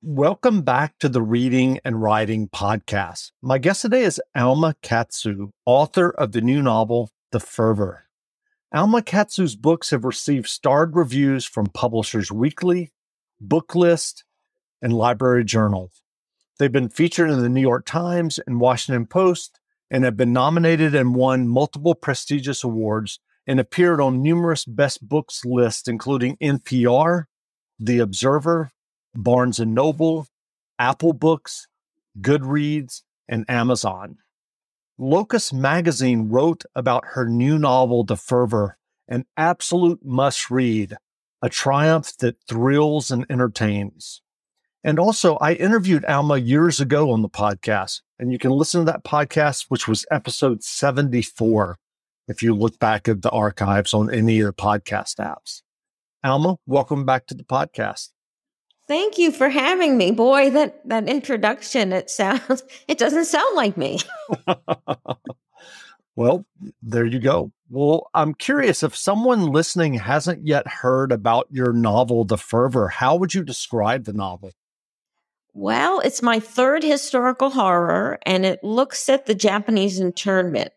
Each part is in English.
Welcome back to the Reading and Writing Podcast. My guest today is Alma Katsu, author of the new novel, The Fervor. Alma Katsu's books have received starred reviews from Publishers Weekly, Booklist, and Library Journal. They've been featured in the New York Times and Washington Post and have been nominated and won multiple prestigious awards and appeared on numerous best books lists, including NPR, The Observer, Barnes & Noble, Apple Books, Goodreads, and Amazon. Locus Magazine wrote about her new novel, The Fervor, an absolute must-read, a triumph that thrills and entertains. And also, I interviewed Alma years ago on the podcast, and you can listen to that podcast, which was episode 74, if you look back at the archives on any of the podcast apps. Alma, welcome back to the podcast. Thank you for having me. Boy, that introduction, it doesn't sound like me. Well, there you go. Well, I'm curious, if someone listening hasn't yet heard about your novel, The Fervor, how would you describe the novel? Well, it's my third historical horror, and it looks at the Japanese internment.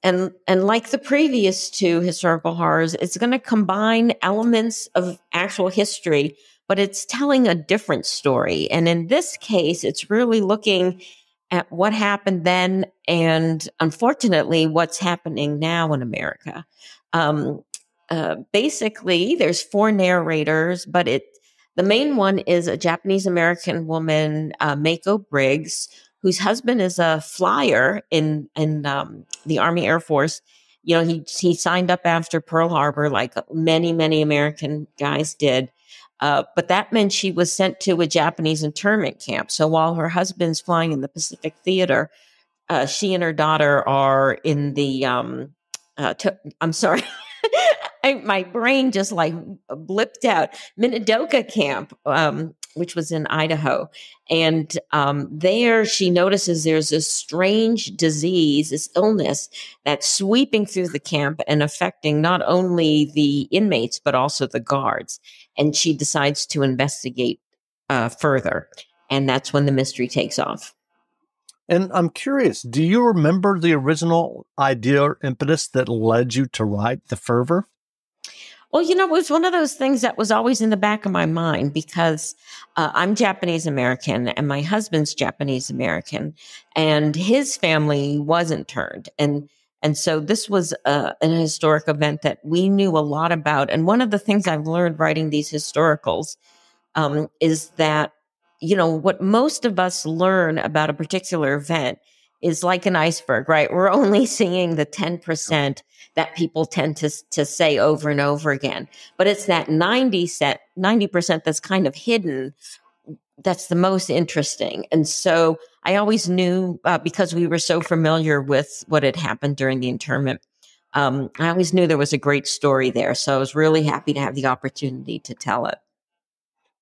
And like the previous two historical horrors, it's going to combine elements of actual history, but it's telling a different story. And in this case, it's really looking at what happened then and, unfortunately, what's happening now in America. Basically, there's four narrators, but the main one is a Japanese-American woman, Mako Briggs, whose husband is a flyer in the Army Air Force. You know, he signed up after Pearl Harbor, like many, many American guys did. But that meant she was sent to a Japanese internment camp. So while her husband's flying in the Pacific Theater, she and her daughter are in the, I'm sorry, my brain just like blipped out, Minidoka camp, which was in Idaho. And there she notices there's this strange disease, this illness that's sweeping through the camp and affecting not only the inmates, but also the guards. And she decides to investigate further. And that's when the mystery takes off. And I'm curious, do you remember the original idea or impetus that led you to write The Fervor? Well, it was one of those things that was always in the back of my mind because I'm Japanese American and my husband's Japanese American and his family was interned. And so this was an historic event that we knew a lot about. And one of the things I've learned writing these historicals is that, what most of us learn about a particular event is like an iceberg, right? We're only seeing the 10% that people tend to say over and over again. But it's that 90% that's kind of hidden that's the most interesting. And so I always knew, because we were so familiar with what had happened during the internment, I always knew there was a great story there. So I was really happy to have the opportunity to tell it.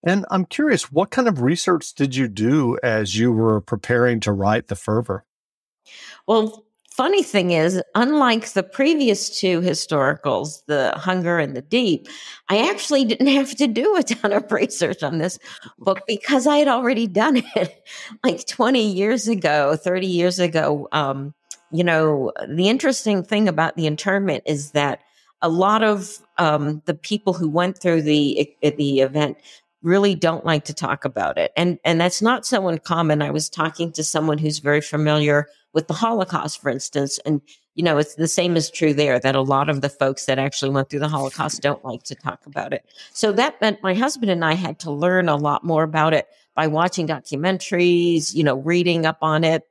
And I'm curious, what kind of research did you do as you were preparing to write The Fervor? Well, funny thing is, unlike the previous two historicals, The Hunger and The Deep, I actually didn't have to do a ton of research on this book because I had already done it like 20 years ago, 30 years ago. The interesting thing about the internment is that a lot of the people who went through the event really don't like to talk about it. And that's not so uncommon. I was talking to someone who's very familiar with the Holocaust, for instance. And, it's the same is true there, that a lot of the folks that actually went through the Holocaust don't like to talk about it. So that meant my husband and I had to learn a lot more about it by watching documentaries, reading up on it.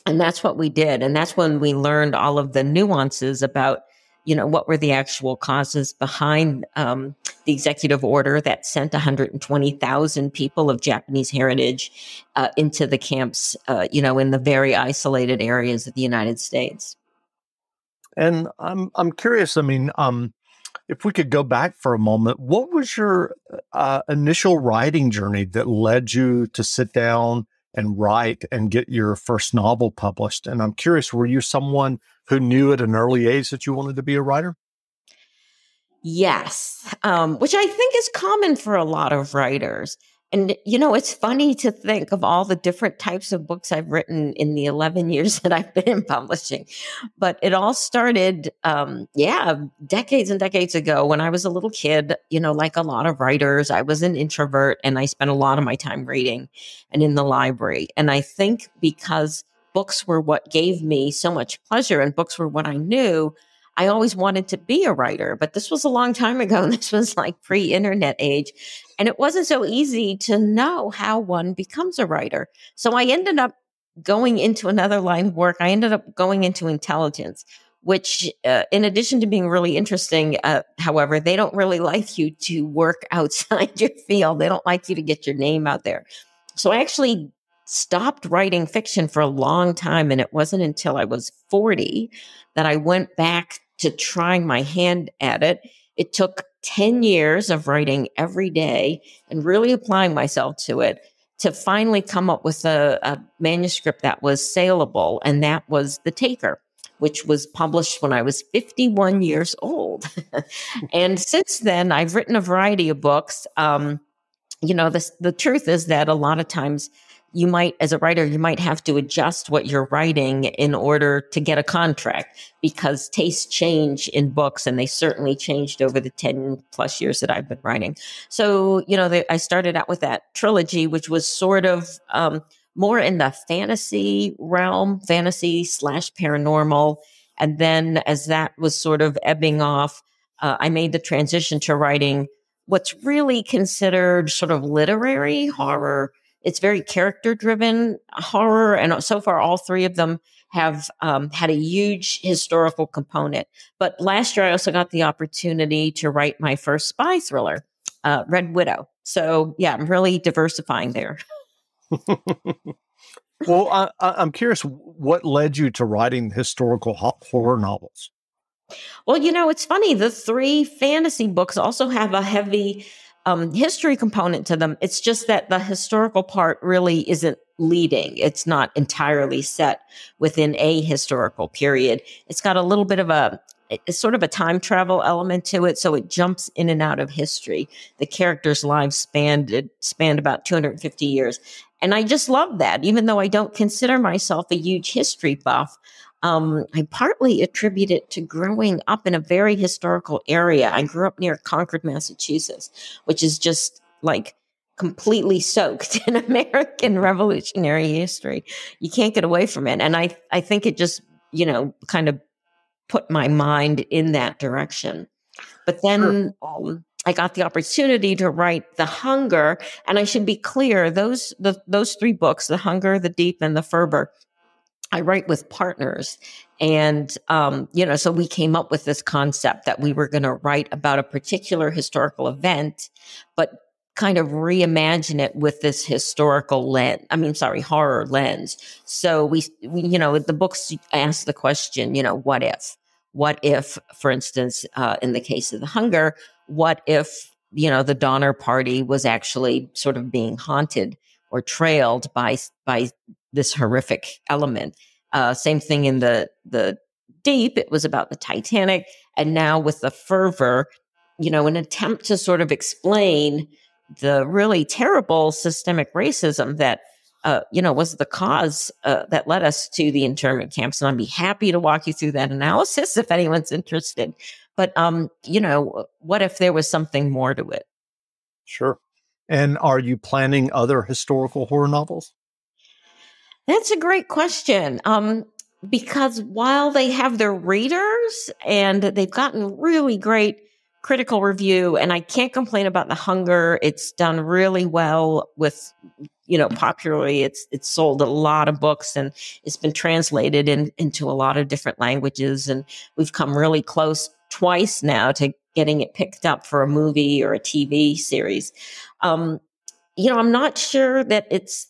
And that's what we did. And that's when we learned all of the nuances about what were the actual causes behind the executive order that sent 120,000 people of Japanese heritage into the camps, in the very isolated areas of the United States. And I'm curious, if we could go back for a moment, what was your initial writing journey that led you to sit down and write and get your first novel published? And I'm curious, were you someone who knew at an early age that you wanted to be a writer? Yes, which I think is common for a lot of writers. And, it's funny to think of all the different types of books I've written in the 11 years that I've been in publishing. But it all started, decades and decades ago when I was a little kid. Like a lot of writers, I was an introvert and I spent a lot of my time reading and in the library. And I think because books were what gave me so much pleasure and books were what I knew, I always wanted to be a writer. But this was a long time ago. And this was like pre-internet age. And it wasn't so easy to know how one becomes a writer. So I ended up going into another line of work. I ended up going into intelligence, which, in addition to being really interesting, however, they don't really like you to work outside your field. They don't like you to get your name out there. So I actually stopped writing fiction for a long time. And it wasn't until I was 40 that I went back to trying my hand at it. It took 10 years of writing every day and really applying myself to it to finally come up with a manuscript that was saleable. And that was The Taker, which was published when I was 51 years old. And since then, I've written a variety of books. The truth is that a lot of times you might, as a writer, you might have to adjust what you're writing in order to get a contract because tastes change in books, and they certainly changed over the 10 plus years that I've been writing. So, I started out with that trilogy, which was sort of more in the fantasy realm, fantasy/paranormal. And then as that was sort of ebbing off, I made the transition to writing what's really considered sort of literary horror. It's very character-driven horror, and so far all three of them have had a huge historical component. But last year I also got the opportunity to write my first spy thriller, Red Widow. So yeah, I'm really diversifying there. Well, I'm curious, what led you to writing historical horror novels? Well, it's funny. The three fantasy books also have a heavy history component to them. It's just that the historical part really isn't leading. It's not entirely set within a historical period. It's got a little bit of it's sort of a time travel element to it. So it jumps in and out of history. The characters' lives spanned about 250 years. And I just love that, even though I don't consider myself a huge history buff. I partly attribute it to growing up in a very historical area. I grew up near Concord, Massachusetts, which is just like completely soaked in American Revolutionary history. You can't get away from it. And I think it just, kind of put my mind in that direction. But then I got the opportunity to write The Hunger. And I should be clear, those three books, The Hunger, The Deep, and The Fervor, I write with partners. And, so we came up with this concept that we were going to write about a particular historical event, but kind of reimagine it with this horror lens. So we, the books ask the question, what if? What if, for instance, in the case of The Hunger, what if, the Donner Party was actually sort of being haunted or trailed by this horrific element. Same thing in the Deep. It was about the Titanic. And now with The Fervor, an attempt to sort of explain the really terrible systemic racism that, was the cause that led us to the internment camps. And I'd be happy to walk you through that analysis if anyone's interested. But, what if there was something more to it? Sure. And are you planning other historical horror novels? That's a great question. Because while they have their readers and they've gotten really great critical review, and I can't complain about The Hunger, it's done really well with, popularly, it's sold a lot of books and it's been translated into a lot of different languages. And we've come really close twice now to getting it picked up for a movie or a TV series. I'm not sure that it's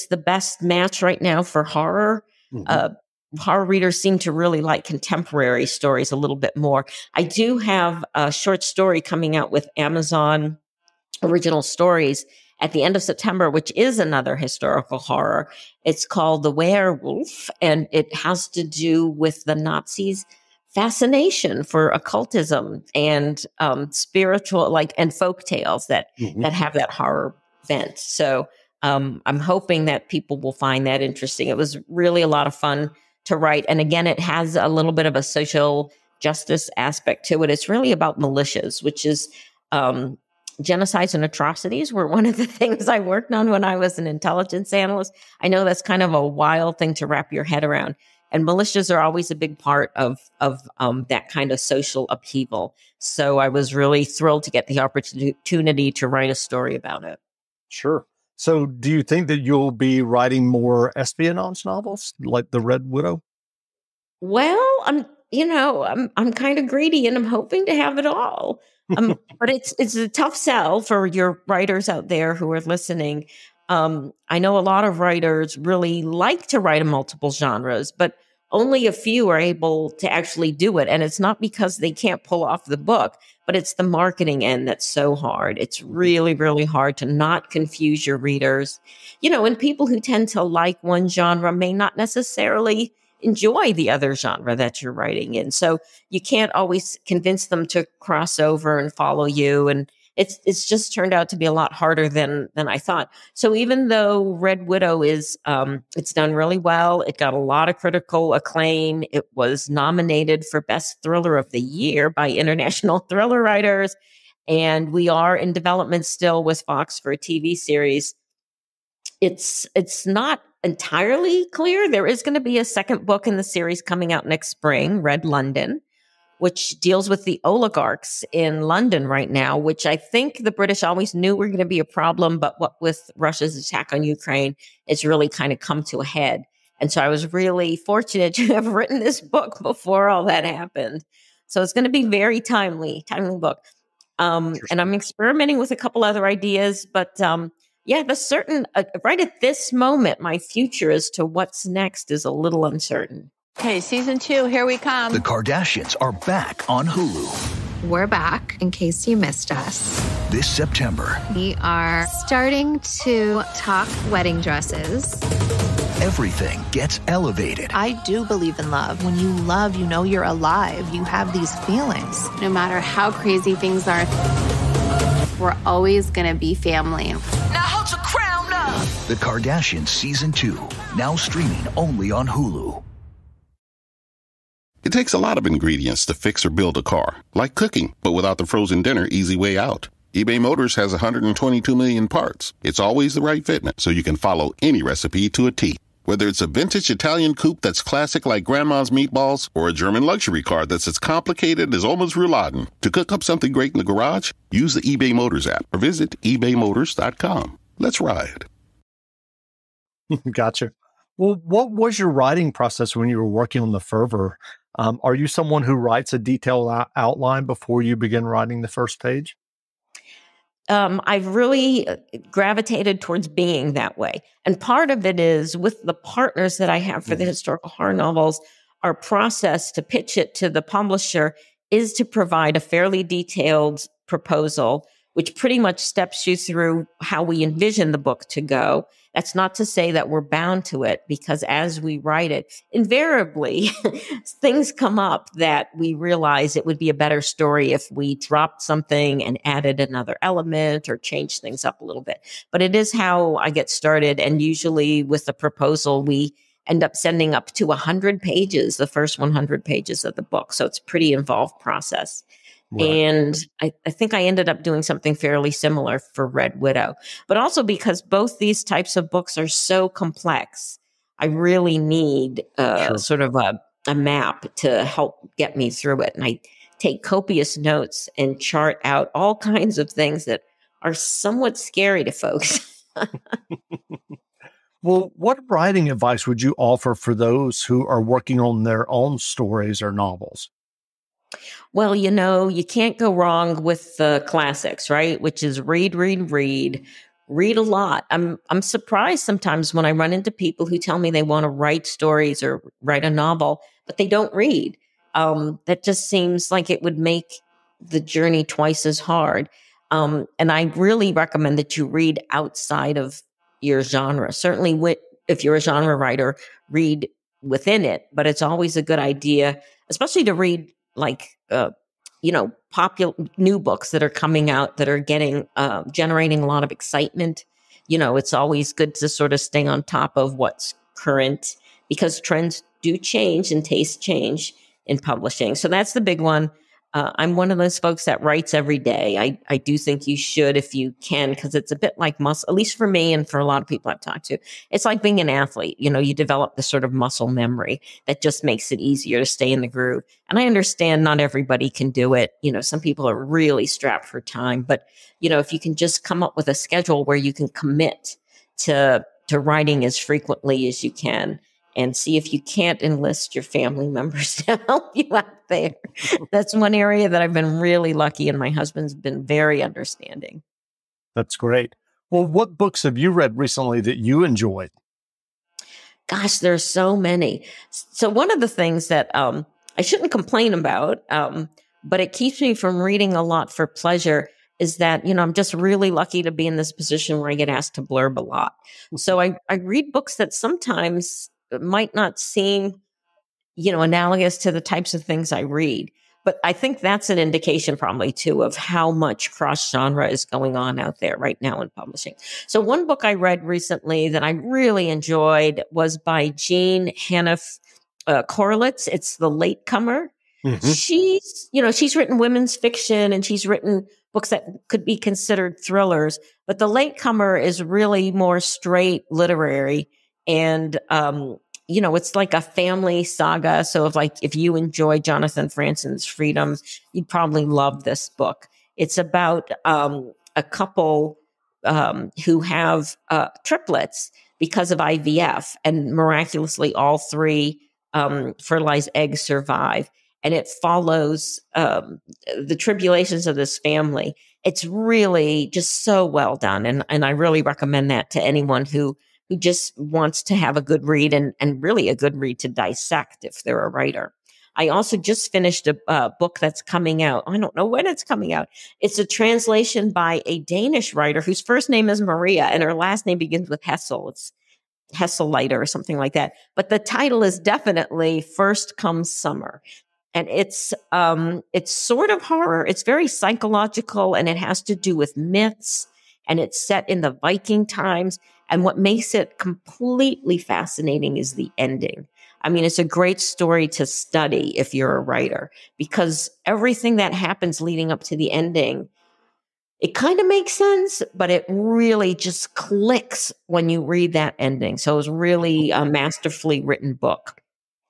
the best match right now for horror. Mm-hmm. Horror readers seem to really like contemporary stories a little bit more. I do have a short story coming out with Amazon Original Stories at the end of September, which is another historical horror. It's called The Werewolf, and it has to do with the Nazis' fascination for occultism and spiritual, and folk tales that have that horror vent. So I'm hoping that people will find that interesting. It was really a lot of fun to write. And again, it has a little bit of a social justice aspect to it. It's really about militias, which is genocides and atrocities were one of the things I worked on when I was an intelligence analyst. I know that's kind of a wild thing to wrap your head around. And militias are always a big part of that kind of social upheaval. So I was really thrilled to get the opportunity to write a story about it. Sure. So do you think that you'll be writing more espionage novels like The Red Widow? Well, I'm kind of greedy and I'm hoping to have it all. But it's a tough sell for your writers out there who are listening. I know a lot of writers really like to write in multiple genres, but only a few are able to actually do it. And it's not because they can't pull off the book, but it's the marketing end that's so hard. It's really, really hard to not confuse your readers. And people who tend to like one genre may not necessarily enjoy the other genre that you're writing in. So you can't always convince them to cross over and follow you. And it's just turned out to be a lot harder than I thought. So even though Red Widow is it's done really well, it got a lot of critical acclaim. It was nominated for Best Thriller of the Year by International Thriller Writers, and we are in development still with Fox for a TV series. It's not entirely clear. There is going to be a second book in the series coming out next spring, Red London, which deals with the oligarchs in London right now, which I think the British always knew were going to be a problem. But what with Russia's attack on Ukraine, it's really kind of come to a head. And so I was really fortunate to have written this book before all that happened. So it's going to be very timely book. And I'm experimenting with a couple other ideas, but the certain right at this moment, my future as to what's next is a little uncertain. Okay, season 2, here we come. The Kardashians are back on Hulu. We're back, in case you missed us. This September. We are starting to talk wedding dresses. Everything gets elevated. I do believe in love. When you love, you know you're alive. You have these feelings. No matter how crazy things are, we're always going to be family. Now hold your crown up. The Kardashians Season 2, now streaming only on Hulu. It takes a lot of ingredients to fix or build a car, like cooking, but without the frozen dinner easy way out. eBay Motors has 122 million parts. It's always the right fitment, so you can follow any recipe to a T. Whether it's a vintage Italian coupe that's classic like Grandma's meatballs, or a German luxury car that's as complicated as Oma's rouladen, to cook up something great in the garage, use the eBay Motors app or visit ebaymotors.com. Let's ride. Gotcha. Well, what was your writing process when you were working on The Fervor? Are you someone who writes a detailed outline before you begin writing the first page? I've really gravitated towards being that way. And part of it is with the partners that I have for the historical horror novels, our process to pitch it to the publisher is to provide a fairly detailed proposal, which pretty much steps you through how we envision the book to go. That's not to say that we're bound to it, because as we write it, invariably things come up that we realize it would be a better story if we dropped something and added another element or changed things up a little bit. But it is how I get started. And usually with the proposal, we end up sending up to 100 pages, the first 100 pages of the book. So it's a pretty involved process. Right. And I think I ended up doing something fairly similar for Red Widow, but also because both these types of books are so complex, I really need sort of a map to help get me through it. And I take copious notes and chart out all kinds of things that are somewhat scary to folks. Well, what writing advice would you offer for those who are working on their own stories or novels? Well, you can't go wrong with the classics, right? Which is read a lot. I'm surprised sometimes when I run into people who tell me they want to write stories or write a novel, but they don't read. That just seems like it would make the journey twice as hard. And I really recommend that you read outside of your genre. Certainly, if you're a genre writer, read within it, but it's always a good idea, especially to read popular new books that are coming out that are generating a lot of excitement it's always good to sort of stay on top of what's current because trends do change and tastes change in publishing. So that's the big one. I'm one of those folks that writes every day. I do think you should if you can, because it's a bit like muscle, at least for me and for a lot of people I've talked to. It's like being an athlete. You develop this sort of muscle memory that just makes it easier to stay in the groove. And I understand not everybody can do it. Some people are really strapped for time. But, if you can just come up with a schedule where you can commit to writing as frequently as you can, and see if you can't enlist your family members to help you out there. That's one area that I've been really lucky, and my husband's been very understanding. That's great. Well, what books have you read recently that you enjoyed? Gosh, there's so many. So one of the things that I shouldn't complain about, but it keeps me from reading a lot for pleasure, is that, I'm just really lucky to be in this position where I get asked to blurb a lot. So I read books that sometimes might not seem, analogous to the types of things I read. But I think that's an indication probably too of how much cross genre is going on out there right now in publishing. So one book I read recently that I really enjoyed was by Jean Hannaf Korelitz. It's The Latecomer. Mm-hmm. She's written women's fiction and she's written books that could be considered thrillers, but The Latecomer is really more straight literary. And, it's like a family saga. So if you enjoy Jonathan Franzen's Freedom, you'd probably love this book. It's about a couple who have triplets because of IVF, and miraculously all three fertilized eggs survive. And it follows the tribulations of this family. It's really just so well done. And I really recommend that to anyone who just wants to have a good read and really a good read to dissect if they're a writer. I also just finished a book that's coming out. I don't know when it's coming out. It's a translation by a Danish writer whose first name is Maria and her last name begins with Hessel. It's Hesselleiter or something like that. But the title is definitely First Comes Summer. And it's sort of horror. It's very psychological and it has to do with myths, and it's set in the Viking times. And what makes it completely fascinating is the ending. I mean, it's a great story to study if you're a writer, because everything that happens leading up to the ending, it kind of makes sense, but it really just clicks when you read that ending. So it was really a masterfully written book.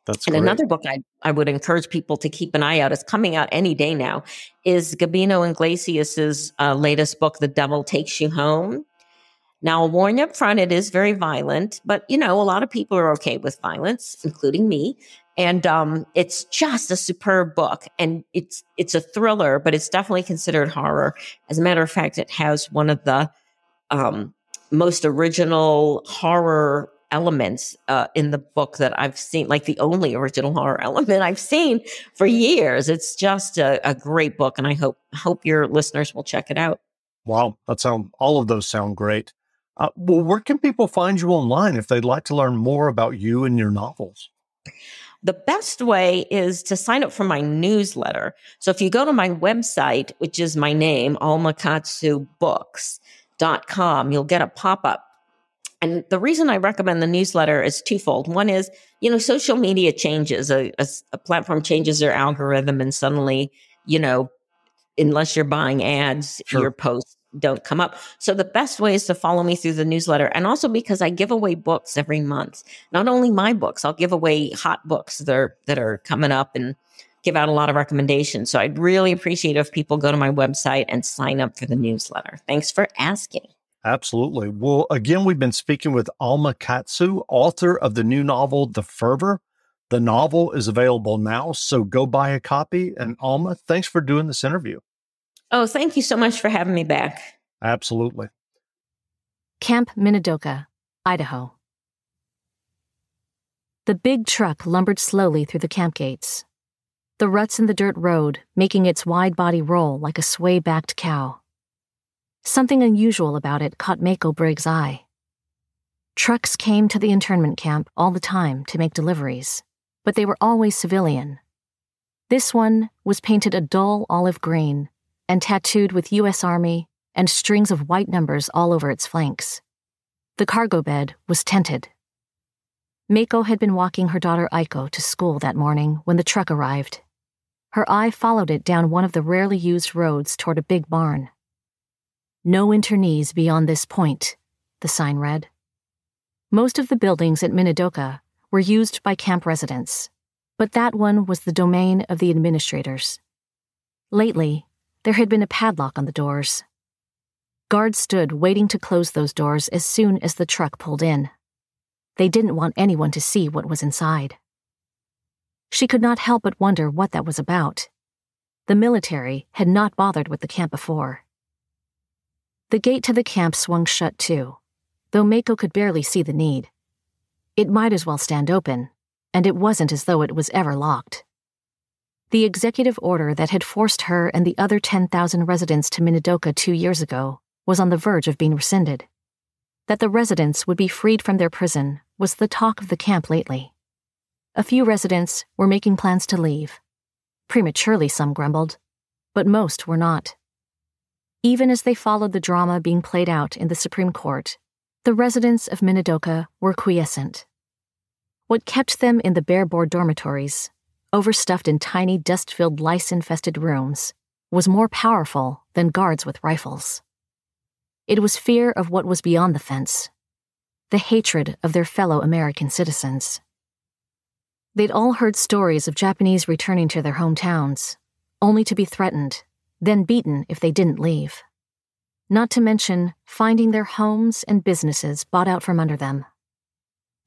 That's and great. Another book I would encourage people to keep an eye out, it's coming out any day now, is Gabino Iglesias's latest book, The Devil Takes You Home. Now, I'll warn you up front, it is very violent, but, a lot of people are okay with violence, including me. And it's just a superb book. And it's a thriller, but it's definitely considered horror. As a matter of fact, it has one of the most original horror elements in the book that I've seen, like the only original horror element I've seen for years. It's just a great book, and I hope your listeners will check it out. Wow, all of those sound great. Well, where can people find you online if they'd like to learn more about you and your novels? The best way is to sign up for my newsletter. So if you go to my website, which is my name, almakatsubooks.com, you'll get a pop-up. And the reason I recommend the newsletter is twofold. One is, social media changes. A platform changes their algorithm, and suddenly, unless you're buying ads, sure, your posts don't come up. So the best way is to follow me through the newsletter. And also because I give away books every month. Not only my books, I'll give away hot books that are coming up and give out a lot of recommendations. So I'd really appreciate it if people go to my website and sign up for the newsletter. Thanks for asking. Absolutely. Well, again, we've been speaking with Alma Katsu, author of the new novel, The Fervor. The novel is available now, so go buy a copy. And Alma, thanks for doing this interview. Oh, thank you so much for having me back. Absolutely. Camp Minidoka, Idaho. The big truck lumbered slowly through the camp gates. The ruts in the dirt road, making its wide body roll like a sway-backed cow. Something unusual about it caught Mako Briggs' eye. Trucks came to the internment camp all the time to make deliveries, but they were always civilian. This one was painted a dull olive green and tattooed with U.S. Army and strings of white numbers all over its flanks. The cargo bed was tented. Mako had been walking her daughter Aiko to school that morning when the truck arrived. Her eye followed it down one of the rarely used roads toward a big barn. "No internees beyond this point," the sign read. Most of the buildings at Minidoka were used by camp residents, but that one was the domain of the administrators. Lately, there had been a padlock on the doors. Guards stood waiting to close those doors as soon as the truck pulled in. They didn't want anyone to see what was inside. She could not help but wonder what that was about. The military had not bothered with the camp before. The gate to the camp swung shut too, though Mako could barely see the need. It might as well stand open, and it wasn't as though it was ever locked. The executive order that had forced her and the other 10,000 residents to Minidoka 2 years ago was on the verge of being rescinded. That the residents would be freed from their prison was the talk of the camp lately. A few residents were making plans to leave. Prematurely, some grumbled, but most were not. Even as they followed the drama being played out in the Supreme Court, the residents of Minidoka were quiescent. What kept them in the bare-board dormitories, overstuffed in tiny, dust-filled, lice-infested rooms, was more powerful than guards with rifles. It was fear of what was beyond the fence, the hatred of their fellow American citizens. They'd all heard stories of Japanese returning to their hometowns, only to be threatened, then beaten if they didn't leave. Not to mention finding their homes and businesses bought out from under them.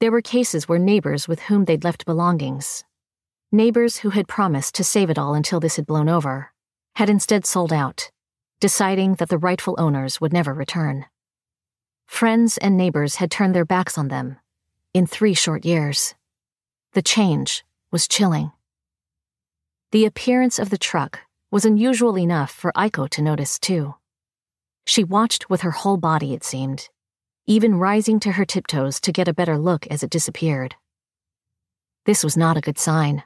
There were cases where neighbors with whom they'd left belongings, neighbors who had promised to save it all until this had blown over, had instead sold out, deciding that the rightful owners would never return. Friends and neighbors had turned their backs on them in 3 short years. The change was chilling. The appearance of the truck was unusual enough for Aiko to notice, too. She watched with her whole body, it seemed, even rising to her tiptoes to get a better look as it disappeared. This was not a good sign.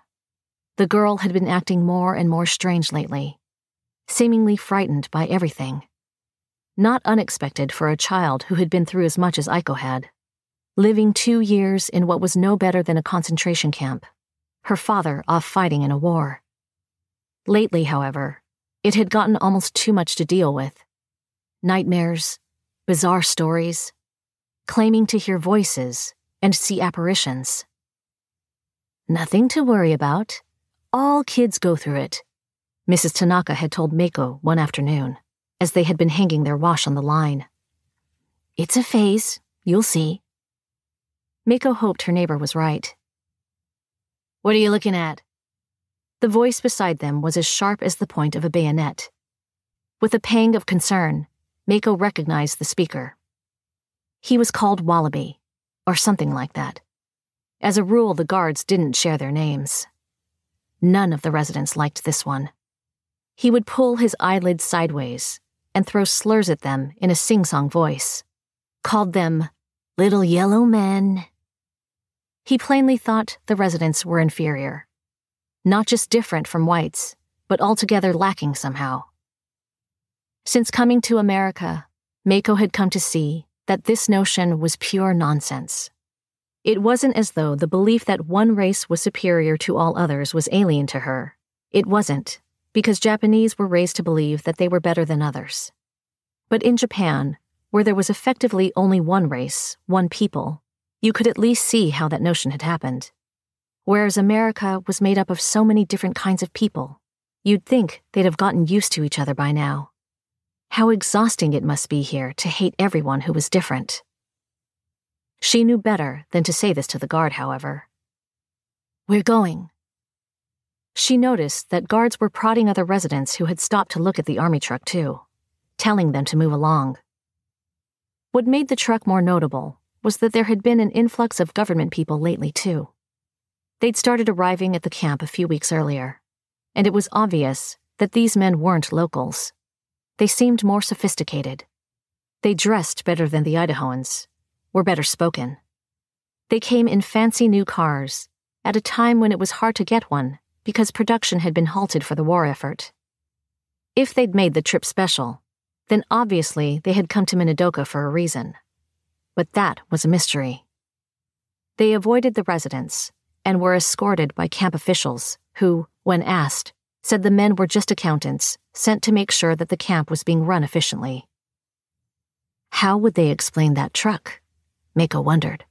The girl had been acting more and more strange lately, seemingly frightened by everything. Not unexpected for a child who had been through as much as Aiko had, living 2 years in what was no better than a concentration camp, her father off fighting in a war. Lately, however, it had gotten almost too much to deal with. Nightmares, bizarre stories, claiming to hear voices and see apparitions. "Nothing to worry about. All kids go through it," Mrs. Tanaka had told Mako one afternoon, as they had been hanging their wash on the line. "It's a phase, you'll see." Mako hoped her neighbor was right. "What are you looking at?" The voice beside them was as sharp as the point of a bayonet. With a pang of concern, Mako recognized the speaker. He was called Wallaby, or something like that. As a rule, the guards didn't share their names. None of the residents liked this one. He would pull his eyelids sideways and throw slurs at them in a sing-song voice, called them little yellow men. He plainly thought the residents were inferior, not just different from whites, but altogether lacking somehow. Since coming to America, Mako had come to see that this notion was pure nonsense. It wasn't as though the belief that one race was superior to all others was alien to her. It wasn't, because Japanese were raised to believe that they were better than others. But in Japan, where there was effectively only one race, one people, you could at least see how that notion had happened. Whereas America was made up of so many different kinds of people, you'd think they'd have gotten used to each other by now. How exhausting it must be here to hate everyone who was different. She knew better than to say this to the guard, however. "We're going." She noticed that guards were prodding other residents who had stopped to look at the army truck too, telling them to move along. What made the truck more notable was that there had been an influx of government people lately too. They'd started arriving at the camp a few weeks earlier, and it was obvious that these men weren't locals. They seemed more sophisticated. They dressed better than the Idahoans, were better spoken. They came in fancy new cars, at a time when it was hard to get one because production had been halted for the war effort. If they'd made the trip special, then obviously they had come to Minidoka for a reason. but that was a mystery. They avoided the residence and were escorted by camp officials who, when asked, said the men were just accountants sent to make sure that the camp was being run efficiently. How would they explain that truck? Mako wondered.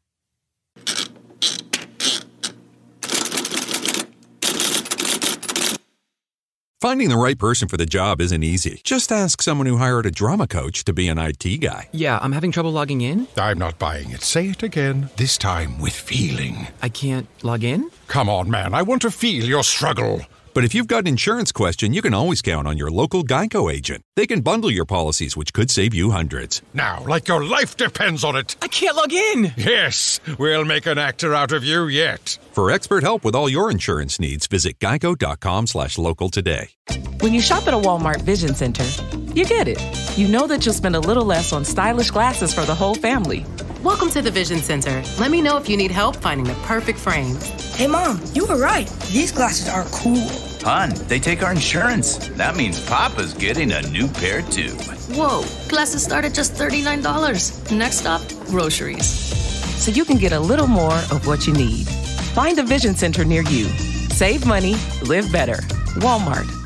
Finding the right person for the job isn't easy. Just ask someone who hired a drama coach to be an IT guy. Yeah, I'm having trouble logging in. I'm not buying it. Say it again, this time with feeling. I can't log in? Come on, man. I want to feel your struggle. But if you've got an insurance question, you can always count on your local Geico agent. They can bundle your policies, which could save you hundreds. Now, like your life depends on it. I can't log in. Yes, we'll make an actor out of you yet. For expert help with all your insurance needs, visit geico.com/local today. When you shop at a Walmart Vision Center, you get it. You know that you'll spend a little less on stylish glasses for the whole family. Welcome to the Vision Center. Let me know if you need help finding the perfect frames. Hey, Mom, you were right. These glasses are cool. Hon, they take our insurance. That means Papa's getting a new pair, too. Whoa, glasses start at just $39. Next stop, groceries. So you can get a little more of what you need. Find a Vision Center near you. Save money, live better. Walmart.